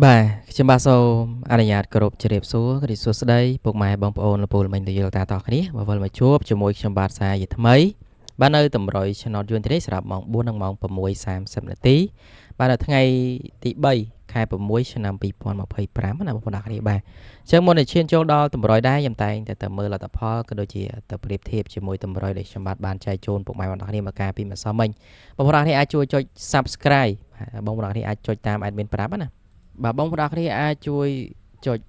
បាទខ្ញុំបាទសូមអនុញ្ញាតគោរពជម្រាបសួរសួស្តីពុកម៉ែបងប្អូនលោកពូលោកមីងលោកយាយលោកតាទាំងអស់គ្នាមកវិលមកជួបជាមួយខ្ញុំបាទសាជាថ្មីបាទនៅតម្រុយ Channel យួនទីនេះស្រាប់ម៉ោង4និងម៉ោង6:30នាទីបាទនៅថ្ងៃទី3ខែ6ឆ្នាំ2025ណាបងប្អូនទាំងអស់គ្នាបាទអញ្ចឹងមុននឹងឈានចូលដល់តម្រុយដែរខ្ញុំតែងតែទៅមើលលទ្ធផលក៏ដូចជាទៅប្រៀបធៀបជាមួយតម្រុយដែលខ្ញុំបាទបានចែកជូនពុកម៉ែបងប្អូនទាំងអស់គ្នាមកកាលពីម្សិលមិញបងប្អូនទាំងអស់គ្នាអាចជួយចុច Subscribe បងប្អូនទាំងអស់គ្នាអាចចុចតាម admin ប្រាប់ណាបាទបងប្អូនគ្នាអាចជួយចុច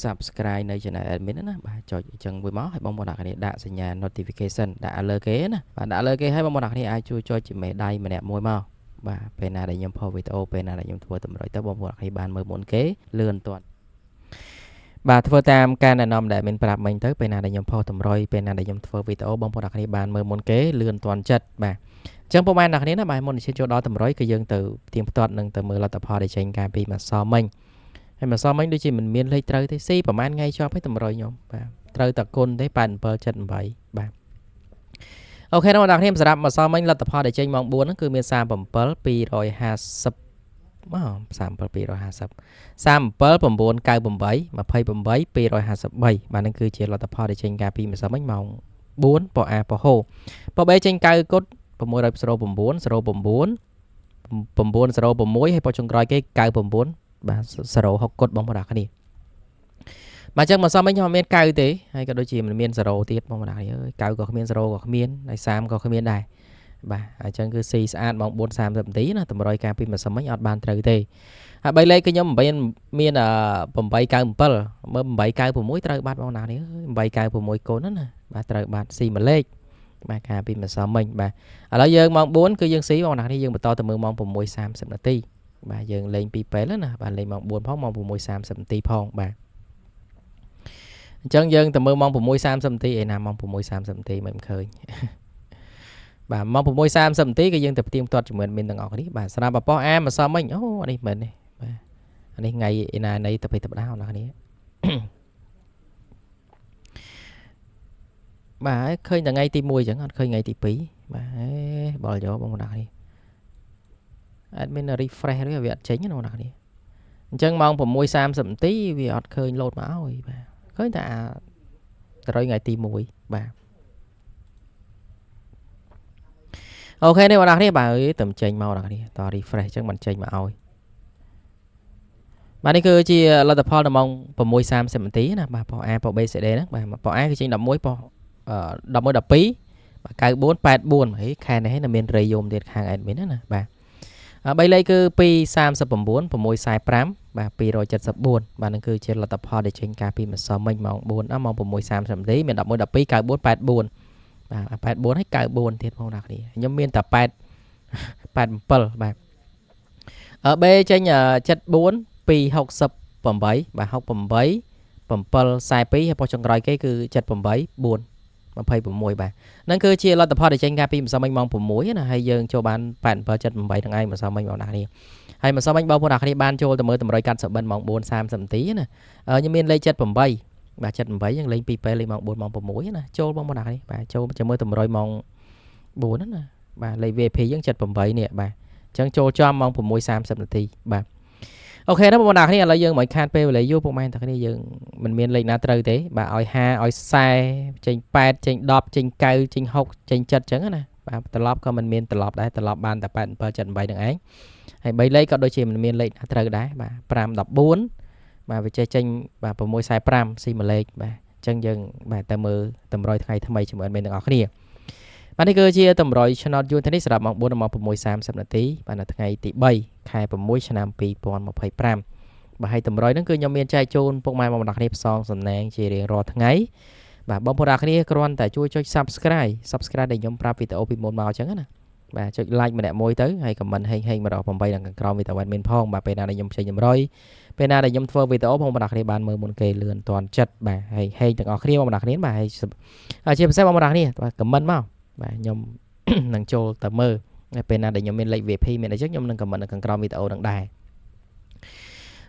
Subscribe នៅ Channel Admin ណាបាទចុចអញ្ចឹងមួយមកឲ្យបងប្អូនគ្នាដាក់សញ្ញា Notification ដាក់លើគេណាបាទដាក់លើគេឲ្យបងប្អូនគ្នាអាចជួយចុចជាមេដៃម្នាក់មួយមកបាទពេលណាដែលខ្ញុំផុសវីដេអូពេលណាដែលខ្ញុំធ្វើតម្រុយទៅបងប្អូនគ្នាបានមើលមុនគេលឿនទាន់បាទធ្វើតាមការណែនាំដែលមានប្រាប់មិញទៅពេលណាដែលខ្ញុំផុសតម្រុយពេលណាដែលខ្ញុំធ្វើវីដេអូបងប្អូនគ្នាបានមើលមុនគេលឿនទាន់ចិត្តបាទអញ្ចឹងពុកម៉ែអ្នកគ្នាណាបាទមុននឹងឈានចូលដល់តម្រុយគឺយើងទៅទៀងផ្ទាត់នឹងទៅមើលលទ្ធផលដែលចេញកាលពីម្សិលមិញហើយម្សិលមិញដូចជាមិនមានលេខត្រូវទេស៊ីប្រហែលថ្ងៃជាប់ហើយតម្រុយខ្ញុំបាទត្រូវតែគុណទេ87.78បាទអូខេបងប្អូនគ្នាសម្រាប់ម្សិលមិញលទ្ធផលដែលចេញម៉ោង4ហ្នឹងគឺមាន37 250មក37 250 37 998 28 253បាទនឹងគឺជាលទ្ធផលដែលចេញកាលពីម្សិលមិញម៉ោង4ប៉អាប៉ហូប៉បេចេញ9គុត609 09 906ហើយប៉ចុងក្រោយគេ99បាទ06គុតបងប្អូនគ្នាបាទអញ្ចឹងម្សិលមិញខ្ញុំអត់មានកៅទេហើយក៏ដូចជាមិនមាន0ទៀតបងប្អូនគ្នាអើយកៅក៏គ្មាន0ក៏គ្មានហើយ30ក៏គ្មានដែរបាទអញ្ចឹងគឺស៊ីស្អាតម៉ោង4:30នាទីណាតម្រុយការពីម្សិលមិញអត់បានត្រូវទេហើយ3លេខគឺខ្ញុំមាន897មើល896ត្រូវបាត់បងប្អូនគ្នា896កូនណាបាទត្រូវបាត់ស៊ីមួយលេខបាទការពីម្សិលមិញបាទឥឡូវយើងម៉ោង4គឺយើងស៊ីបងប្អូនគ្នាយើងបន្តទៅមើលម៉ោង6:30នាទីបាទយើងលេងពីពេលណាបាទលេងម៉ោង4ផងម៉ោង6:30នាទីផងបាទអញ្ចឹងយើងទៅមើលម៉ោង6:30នាទីឯណាម៉ោង6:30នាទីមិនឃើញបាទម៉ោង6:30នាទីគឺយើងទៅផ្ទៀងផ្ទាត់ជាមួយមានទាំងអស់គ្នាបាទស្រាប់បបោះអាម្សិលមិញអូនេះមែនទេបាទអានេះថ្ងៃឯណានៃទៅពេទៅបដៅណាគ្នាបាទឃើញតែថ្ងៃទី1អញ្ចឹងអត់ឃើញថ្ងៃទី2បាទបលយកបងប្អូនគ្នាអត់មាន refresh ទេវាអត់ចេញណាបងប្អូនគ្នាអញ្ចឹងម៉ោង6:30នាទីវាអត់ឃើញលោតមកឲ្យបាទឃើញតែត្រូវថ្ងៃទី1បាទអូខេនេះបងប្អូនគ្នាបាទតែចេញមកបងប្អូនគ្នាត refresh អញ្ចឹងមិនចេញមកឲ្យបាទនេះគឺជាលទ្ធផលដល់ម៉ោង6:30នាទីណាបាទប៉ោះ A ប៉ោះ B C D ហ្នឹងបាទប៉ោះ A គឺចេញ11ប៉ោះ11 12បាទ94 84ហីខែនេះនៅមានរៃយមទៀតខាង admin ណាបាទ3លេខគឺ239 645បាទ274បាទនឹងគឺជាលទ្ធផលដែលចេញការពីម្សិលមិញម៉ោង4ម៉ោង6:30នាទីមាន11 12 94 84បាទ84ហើយ94ទៀតបងប្អូនគ្នាខ្ញុំមានតែ87បាទB ចេញ74 268បាទ68 742ហើយប៉ុស្តិ៍ចុងក្រោយគេគឺ78 4 26បាទហ្នឹងគឺជាលទ្ធផលដែលចេញការពីម្សិលមិញម៉ោង6ណាហើយយើងចូលបាន87 78ថ្ងៃម្សិលមិញបងប្អូនគ្នាហើយម្សិលមិញបងប្អូនគ្នាបានចូលទៅមើលតម្រុយកាត់សបិនម៉ោង4:30នាទីណាខ្ញុំមានលេខ78បាទ78យើងលេង2ពេលលេងម៉ោង4ម៉ោង6ណាចូលបងប្អូនគ្នាបាទចូលចាំមើលតម្រុយម៉ោង4ណាបាទលេខ VIP យើង78នេះបាទអញ្ចឹងចូលចំម៉ោង6:30នាទីបាទអូខេណាបងប្អូនគ្នាឥឡូវយើងមិនខាតពេលវេលាយូរពុកម៉ែទាំងគ្នាយើងមិនមានលេខណាត្រូវទេបាទឲ្យ50ឲ្យ40ចេញ8ចេញ10ចេញ9ចេញ6ចេញ7អញ្ចឹងណាបាទត្រឡប់ក៏មិនមានត្រឡប់ដែរត្រឡប់បានតែ87 78នឹងឯងហើយ3លេខក៏ដូចជាមិនមានលេខណាត្រូវដែរបាទ5 14បាទវាចេះចេញបាទ645ស៊ីមួយលេខបាទអញ្ចឹងយើងបាទទៅមើលតម្រុយថ្ងៃថ្មីជាមួយមានទាំងអស់គ្នាបាទនេះគឺជាតម្រុយ Channel យួនថ្ងៃនេះសម្រាប់ម៉ោង4ដល់ម៉ោង6:30នាទីបាទនៅថ្ងៃទី3ខែ6ឆ្នាំ2025បាទហើយតម្រុយហ្នឹងគឺខ្ញុំមានចែកជូនពុកម៉ែបងប្អូនគ្នាផ្សងសំណាងជារៀងរាល់ថ្ងៃបាទបងប្អូនគ្នាគ្រាន់តែជួយចុច Subscribe ដែលខ្ញុំប្រាប់វីដេអូពីមុនមកអញ្ចឹងណាបាទចុច like ម្នាក់មួយទៅហើយ comment ហេងៗម្ដង8ដល់ក្រោមវីដេអូមានផងបាទពេលណាដែលខ្ញុំចេញតម្រុយពេលណាដែលខ្ញុំធ្វើវីដេអូបងប្អូនគ្នាបានមើលមុនគេលឿនតាន់ចិត្តបាទហើយហេងទាំងអស់គ្នាបងប្អូនគ្នាបាទហើយជាពិសេសបងប្អូនគ្នាបាទ comment មកបាទខ្ញុំនឹងចូលទៅមើលពេលណាដែលខ្ញុំមានលេខ VIP មានអីចឹងខ្ញុំនឹង comment នៅខាងក្រោមវីដេអូនឹងដែរ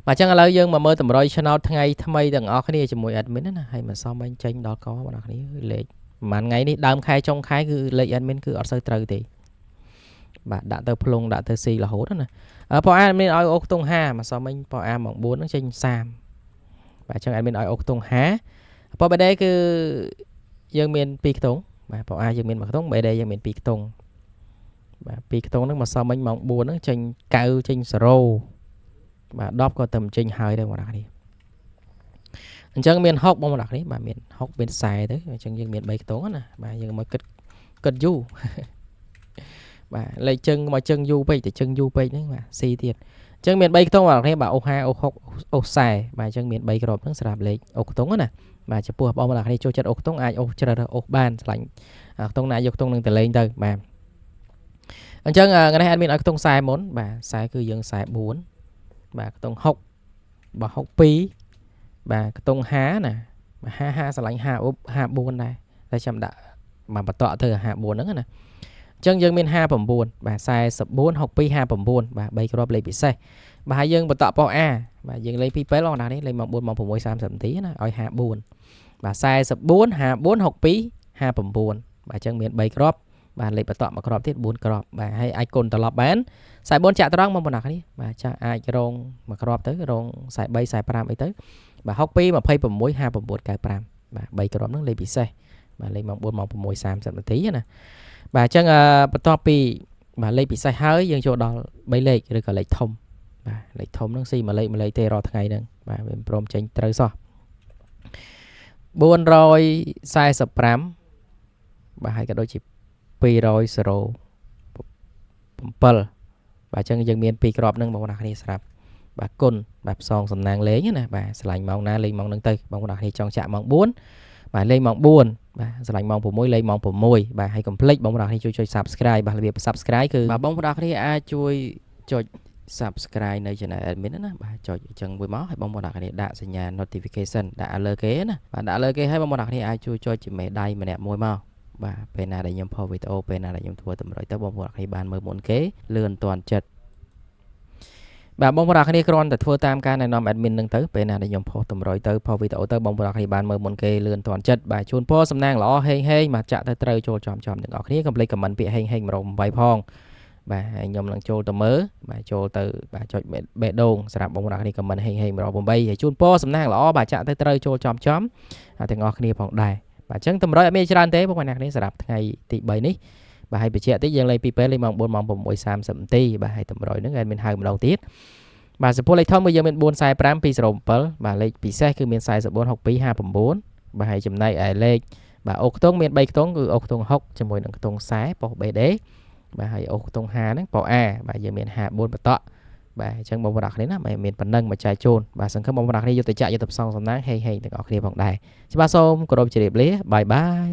បាទអញ្ចឹងឥឡូវយើងមកមើលតម្រុយ Channel ថ្ងៃថ្មីទាំងអស់គ្នាជាមួយ admin ណាហើយមិនសមមិញចេញដល់កបងប្អូនគ្នាលេខប្រហែលថ្ងៃនេះដើមខែចុងខែគឺលេខ admin គឺអត់សូវត្រូវទេ បាទដាក់ទៅភ្លុងដាក់ទៅស៊ីរហូតណាពណ៌ A មានឲ្យអូខ្ទង់5មកសមមិញពណ៌ A ម៉ោង4ហ្នឹងចេញ30បាទអញ្ចឹងអត់មានឲ្យអូខ្ទង់5ពណ៌ BD គឺយើងមាន2ខ្ទង់បាទពណ៌ A យើងមាន1ខ្ទង់ BD យើងមាន2ខ្ទង់បាទ2ខ្ទង់ហ្នឹងមកសមមិញម៉ោង4ហ្នឹងចេញ9ចេញ0បាទ10ក៏តែមិនចេញហើយដែរបងប្អូននេះអញ្ចឹងមាន60បងប្អូននេះបាទមាន60មាន40ទៅអញ្ចឹងយើងមាន3ខ្ទង់ណាបាទយើងមកគិតយូរបាទលេខជើងមកជើងយូរពេកតែជើងយូរពេកហ្នឹងបាទស៊ីទៀតអញ្ចឹងមាន3ខ្ទង់បងប្អូននេះបាទអូ50អូ60អូ40បាទអញ្ចឹងមាន3គ្រាប់ហ្នឹងសម្រាប់លេខអូខ្ទង់ណាបាទចំពោះបងប្អូននេះចូលចិត្តអូខ្ទង់អាចអូជ្រើសរើសអូបានឆ្លាញ់ខ្ទង់ណាយកខ្ទង់នឹងទៅលេងទៅបាទអញ្ចឹងថ្ងៃនេះអត់មានឲ្យខ្ទង់40មុនបាទ40គឺយើង44បាទខ្ទង់60បាទ62បាទខ្ទង់50ណាបាទ50ឆ្លាញ់54ដែរតែចាំដាក់មកបន្តទៅ54ហ្នឹងណាអញ្ចឹងយើងមាន59បាទ44 62 59បាទ3គ្រាប់លេខពិសេសបាទហើយយើងបន្តប៉ោះ A បាទយើងលេង2ពេលបងណានេះលេងម៉ោង4ម៉ោង6 30នាទីណាឲ្យ54បាទ44 54 62 59បាទអញ្ចឹងមាន3គ្រាប់បាទលេខបន្តមួយគ្រាប់ទៀត4គ្រាប់បាទហើយអាចគុណត្រឡប់បាន44ចាក់ត្រង់បងប្អូននេះបាទចាក់អាចរងមួយគ្រាប់ទៅរង43 45អីទៅបាទ62 26 59 95បាទ3គ្រាប់ហ្នឹងលេខពិសេសបាទលេខម៉ោង4ម៉ោង6 30នាទីណាបាទអញ្ចឹងបន្ទាប់ពីបាទលេខពិសេសហើយយើងចូលដល់3លេខឬក៏លេខធំបាទលេខធំហ្នឹងស៊ីមួយលេខទេរាល់ថ្ងៃហ្នឹងបាទវាមិនព្រមចេញត្រូវសោះ445បាទហើយក៏ដូចជា207បាទអញ្ចឹងយើងមាន2គ្រាប់ហ្នឹងបងប្អូនគ្នាស្រាប់បាទគុណបាទផ្សងសំណាងលេងណាបាទឆ្លាញ់ម៉ោងណាលេងម៉ោងហ្នឹងទៅបងប្អូនគ្នាចង់ចាក់ម៉ោង4បាទលេងម៉ោង4បាទឆ្លាញ់ម៉ោង6លេងម៉ោង6បាទហើយកុំភ្លេចបងប្អូនគ្នាជួយ Subscribe បាទរបៀប Subscribe គឺបាទបងប្អូនគ្នាអាចជួយចុច Subscribe នៅ Channel Admin ណាបាទចុចអញ្ចឹងមួយមកឲ្យបងប្អូនគ្នាដាក់សញ្ញា Notification ដាក់លើគេណាបាទដាក់លើគេឲ្យបងប្អូនគ្នាអាចជួយចុចជាមេដៃម្នាក់មួយមកបាទពេលណាដែលខ្ញុំផុសវីដេអូពេលណាដែលខ្ញុំធ្វើតម្រុយទៅបងប្អូនគ្នាបានមើលមុនគេលឿនទាន់ចិត្តបាទបងប្អូនគ្នាគ្រាន់តែធ្វើតាមការណែនាំ admin នឹងទៅពេលណាដែលខ្ញុំផុសតម្រុយទៅផុសវីដេអូទៅបងប្អូនគ្នាបានមើលមុនគេលឿនទាន់ចិត្តបាទជូនពរសំណាងល្អហេងមកចាក់ទៅត្រូវចូលចំទាំងអស់គ្នាកុំភ្លេច comment ពាក្យហេង108ផងបាទហើយខ្ញុំនឹងចូលទៅមើលបាទចូលទៅបាទចុចបេះដូងសម្រាប់បងប្អូនគ្នា comment ហេង108ហើយជូនពរសំណាងល្អបាទចាក់ទៅត្រូវចូលចំទាំងអស់គ្នាផងដែរបាទអញ្ចឹងតម្រុយអត់មានច្រើនទេបងប្អូនគ្នាសម្រាប់ថ្ងៃទី3នេះបាទហើយបញ្ជាក់តិចយើងលេង2ពេលលេងម៉ោង4ម៉ោង6 30នាទីបាទហើយតម្រុយហ្នឹងឯងមានហៅម្ដងទៀតបាទចំពោះលេខធំយើងមាន445 207បាទលេខពិសេសគឺមាន44 62 59បាទហើយចំណែកឯលេខបាទអូខ្ទង់មាន3ខ្ទង់គឺអូខ្ទង់60ជាមួយនឹងខ្ទង់40ប៉ុស BD បាទហើយអូខ្ទង់50ហ្នឹងប៉ុស A បាទយើងមាន54បន្តបាទអញ្ចឹងបងប្អូនគ្នាណាមានប៉ុណ្ណឹងមកចែកជូនបាទសង្ឃឹមបងប្អូនគ្នាយកទៅចាក់យកទៅផ្សងសំណាងហេងទាំងអស់គ្នាផងដែរបាទសូមគោរពជម្រាបលាបាយបាយ